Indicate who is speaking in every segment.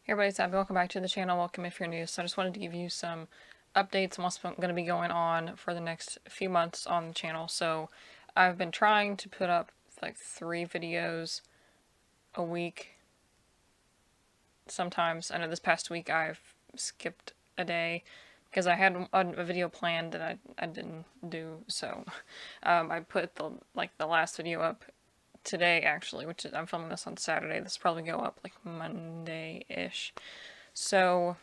Speaker 1: Hey everybody, it's Abby. Welcome back to the channel. Welcome if you're new. So I just wanted to give you some updates on what's going to be going on for the next few months on the channel. So I've been trying to put up like 3 videos a week. Sometimes, I know this past week I've skipped a day because I had a video planned that I didn't do. So I put the last video up today actually, which is, I'm filming this on Saturday. This will probably go up like Monday-ish. So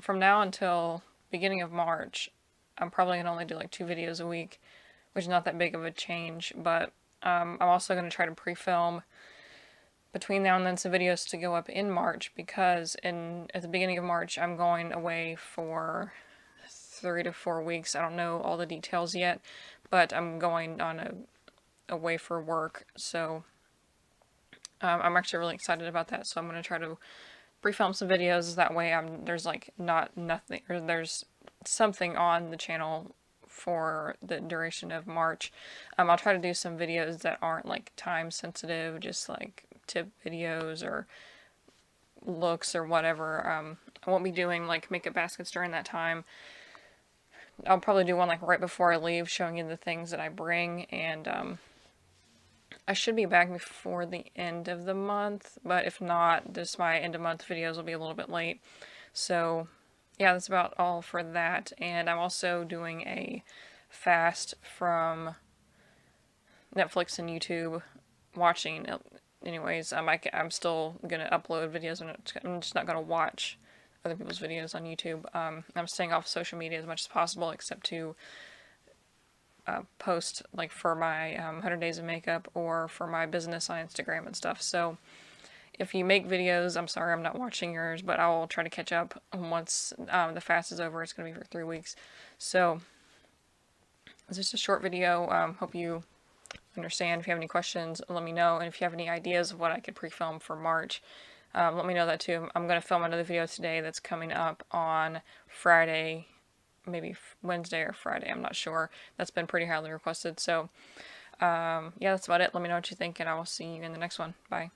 Speaker 1: from now until beginning of March, I'm probably going to only do like 2 videos a week, which is not that big of a change, but I'm also going to try to pre-film between now and then some videos to go up in March, because at the beginning of March I'm going away for 3 to 4 weeks. I don't know all the details yet, but I'm going on away for work, so I'm actually really excited about that. So I'm going to try to pre-film some videos. That way there's like nothing, or there's something on the channel for the duration of March. I'll try to do some videos that aren't like time sensitive, just like tip videos or looks or whatever. I won't be doing like makeup baskets during that time. I'll probably do one like right before I leave, showing you the things that I bring, and I should be back before the end of the month, but if not, my end of month videos will be a little bit late. So yeah, that's about all for that. And I'm also doing a fast from Netflix and YouTube watching. Anyways, I'm still going to upload videos, and I'm just not going to watch other people's videos on YouTube. I'm staying off social media as much as possible, except to post like for my 100 days of makeup or for my business on Instagram and stuff. So if you make videos, I'm sorry I'm not watching yours, but I'll try to catch up once the fast is over. It's going to be for 3 weeks. So it's just a short video. Hope you understand. If you have any questions, let me know. And if you have any ideas of what I could pre-film for March, let me know that too. I'm going to film another video today that's coming up on Friday, maybe Wednesday or Friday, I'm not sure. That's been pretty highly requested. So yeah, that's about it. Let me know what you think, and I will see you in the next one. Bye.